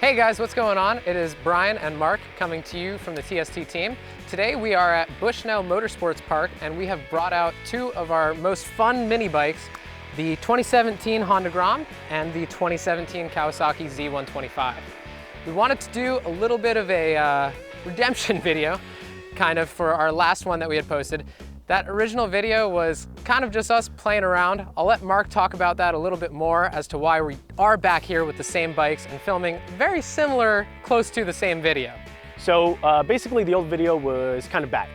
Hey guys, what's going on? It is Brian and Mark coming to you from the TST team. Today we are at Bushnell Motorsports Park and we have brought out two of our most fun mini bikes, the 2017 Honda Grom and the 2017 Kawasaki Z125. We wanted to do a little bit of a redemption video, kind of, for our last one that we had posted. That original video was kind of just us playing around. I'll let Mark talk about that a little bit more as to why we are back here with the same bikes and filming very similar, close to the same video. So basically the old video was kind of bad.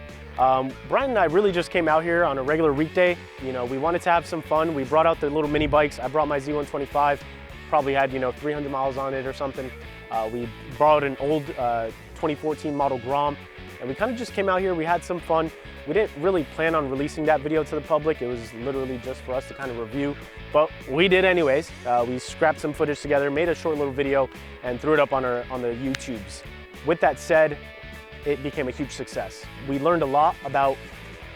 Brian and I really just came out here on a regular weekday. You know, we wanted to have some fun. We brought out the little mini bikes. I brought my Z125, probably had, 300 miles on it or something. We borrowed an old 2014 model Grom, and we kind of just came out here. We had some fun. We didn't really plan on releasing that video to the public. It was literally just for us to kind of review, but we did anyways. We scrapped some footage together, made a short little video, and threw it up on the YouTubes. With that said, it became a huge success. We learned a lot about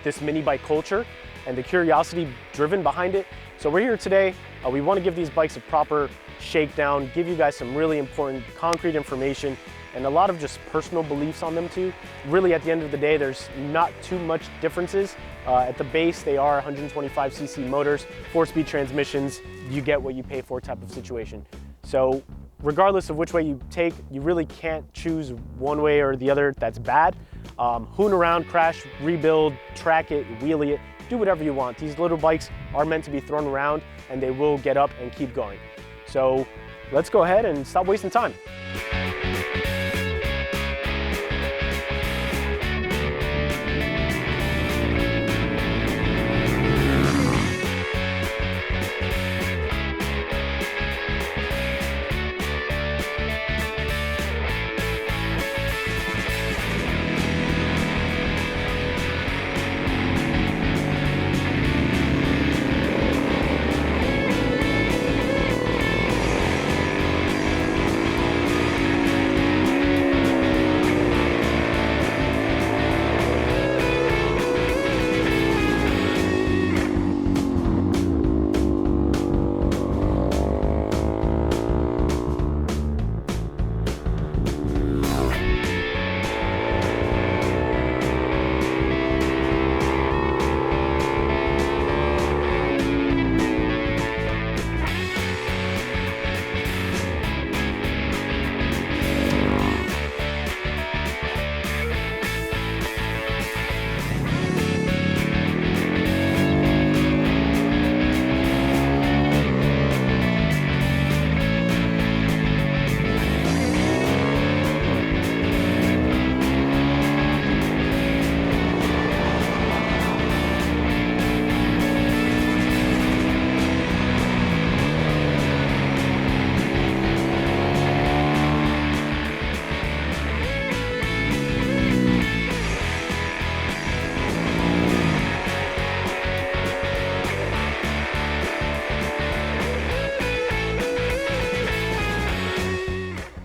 this mini bike culture and the curiosity driven behind it. So we're here today. We want to give these bikes a proper shakedown, give you guys some really important concrete information and a lot of just personal beliefs on them too. Really, at the end of the day, there's not too much differences. At the base, they are 125cc motors, 4-speed transmissions. You get what you pay for type of situation. So regardless of which way you take, you really can't choose one way or the other that's bad. Hoon around, crash, rebuild, track it, wheelie it, do whatever you want. These little bikes are meant to be thrown around and they will get up and keep going. So let's go ahead and stop wasting time.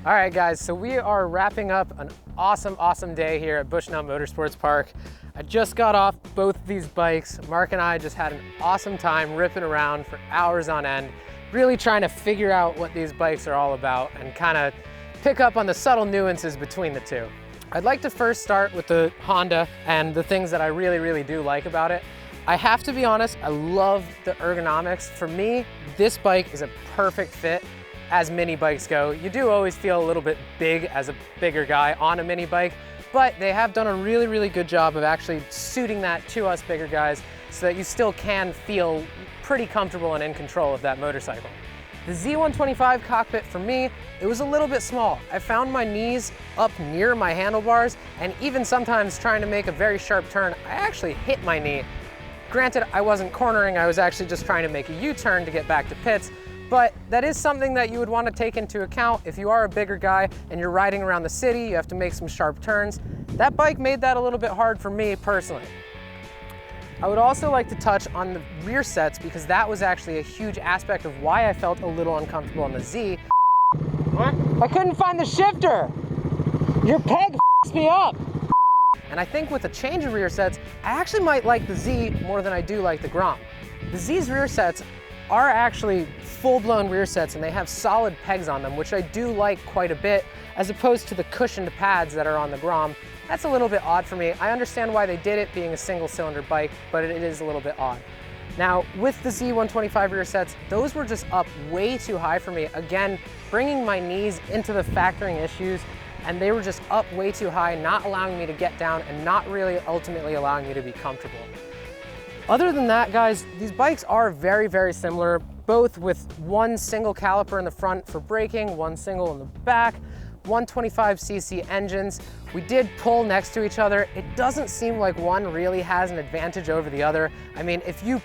All right guys, so we are wrapping up an awesome day here at Bushnell Motorsports Park. I just got off both of these bikes. Mark and I just had an awesome time ripping around for hours on end, really trying to figure out what these bikes are all about and kind of pick up on the subtle nuances between the two. I'd like to first start with the Honda and the things that I really do like about it. I have to be honest, I love the ergonomics. For me, this bike is a perfect fit as mini bikes go. You do always feel a little bit big as a bigger guy on a mini bike, but they have done a really good job of actually suiting that to us bigger guys. so that you still can feel pretty comfortable and in control of that motorcycle. The Z125 cockpit for me, it was a little bit small. I found my knees up near my handlebars, and even sometimes trying to make a very sharp turn, I actually hit my knee. Granted, I wasn't cornering, I was actually just trying to make a U-turn to get back to pits, but that is something that you would want to take into account if you are a bigger guy and you're riding around the city, you have to make some sharp turns. That bike made that a little bit hard for me personally. I would also like to touch on the rear sets because that was actually a huge aspect of why I felt a little uncomfortable on the Z. What? I couldn't find the shifter! Your peg f***ed me up! And I think with a change of rear sets, I actually might like the Z more than I do like the Grom. The Z's rear sets are actually full-blown rear sets and they have solid pegs on them, which I do like quite a bit, as opposed to the cushioned pads that are on the Grom. That's a little bit odd for me. I understand why they did it being a single-cylinder bike, but it is a little bit odd. Now, with the Z125 rear sets, those were just up way too high for me. Again, bringing my knees into the factoring issues, and they were just up way too high, not allowing me to get down and not really ultimately allowing me to be comfortable. Other than that, guys, these bikes are very, very similar, both with one single caliper in the front for braking, one single in the back, 125cc engines. We did pull next to each other. It doesn't seem like one really has an advantage over the other. I mean, if you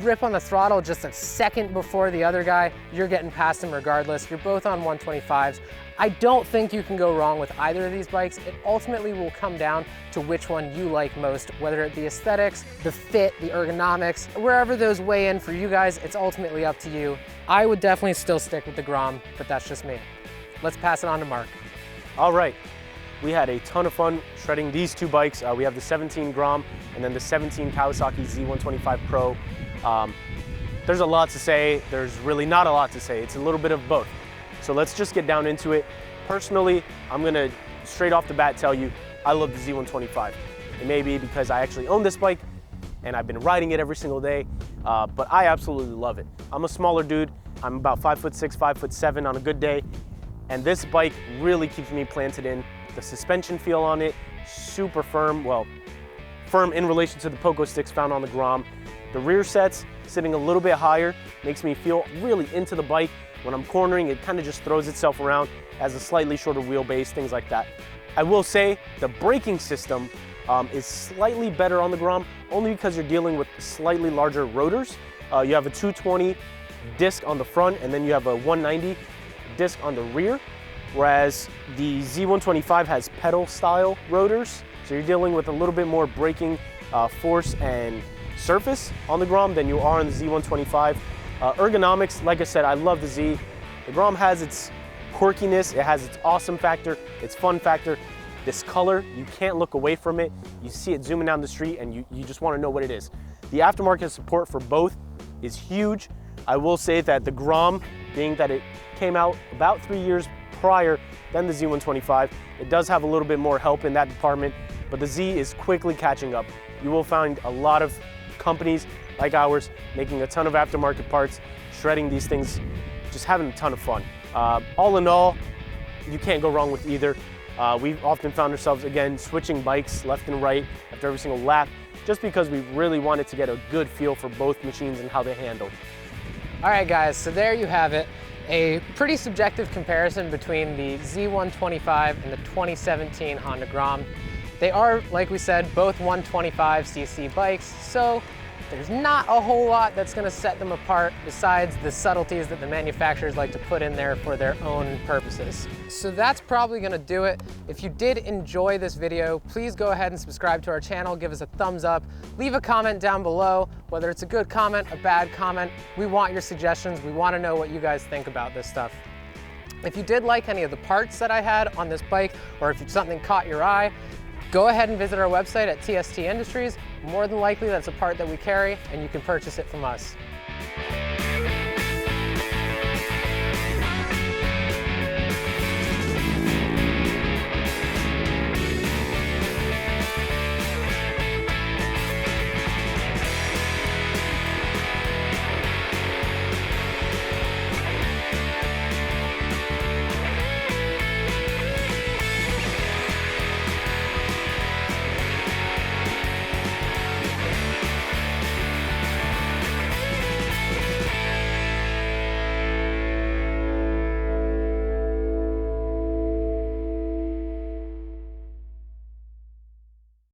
rip on the throttle just a second before the other guy, you're getting past him regardless. You're both on 125s. I don't think you can go wrong with either of these bikes. It ultimately will come down to which one you like most, whether it be aesthetics, the fit, the ergonomics, wherever those weigh in for you guys, it's ultimately up to you. I would definitely still stick with the Grom, but that's just me. Let's pass it on to Mark. All right, we had a ton of fun shredding these two bikes. We have the 17 Grom and then the 17 Kawasaki Z125 Pro. There's a lot to say. There's really not a lot to say. It's a little bit of both. So let's just get down into it. Personally, I'm gonna straight off the bat tell you, I love the Z125. It may be because I actually own this bike and I've been riding it every single day, but I absolutely love it. I'm a smaller dude. I'm about 5'6", 5'7" on a good day. And this bike really keeps me planted in. The suspension feel on it, super firm. Well, firm in relation to the pogo sticks found on the Grom. The rear sets sitting a little bit higher makes me feel really into the bike. When I'm cornering, it kind of just throws itself around, has a slightly shorter wheelbase, things like that. I will say the braking system is slightly better on the Grom, only because you're dealing with slightly larger rotors. You have a 220 disc on the front, and then you have a 190 disc on the rear, whereas the Z125 has pedal style rotors. So you're dealing with a little bit more braking force and surface on the Grom than you are on the Z125. Ergonomics, like I said, I love the Z. The Grom has its quirkiness, it has its awesome factor, its fun factor. This color, you can't look away from it. You see it zooming down the street and you just want to know what it is. The aftermarket support for both is huge. I will say that the Grom, being that it came out about 3 years prior than the Z125, it does have a little bit more help in that department, but the Z is quickly catching up. You will find a lot of companies like ours making a ton of aftermarket parts, shredding these things, just having a ton of fun. All in all, you can't go wrong with either. We've often found ourselves, again, switching bikes left and right after every single lap, just because we really wanted to get a good feel for both machines and how they handle. All right, guys, so there you have it. A pretty subjective comparison between the Z125 and the 2017 Honda Grom. They are, like we said, both 125cc bikes, so there's not a whole lot that's gonna set them apart besides the subtleties that the manufacturers like to put in there for their own purposes. So that's probably gonna do it. If you did enjoy this video, please go ahead and subscribe to our channel, give us a thumbs up, leave a comment down below, whether it's a good comment, a bad comment. We want your suggestions. We wanna know what you guys think about this stuff. If you did like any of the parts that I had on this bike, or if something caught your eye, go ahead and visit our website at TSTindustries. More than likely, that's a part that we carry, and you can purchase it from us.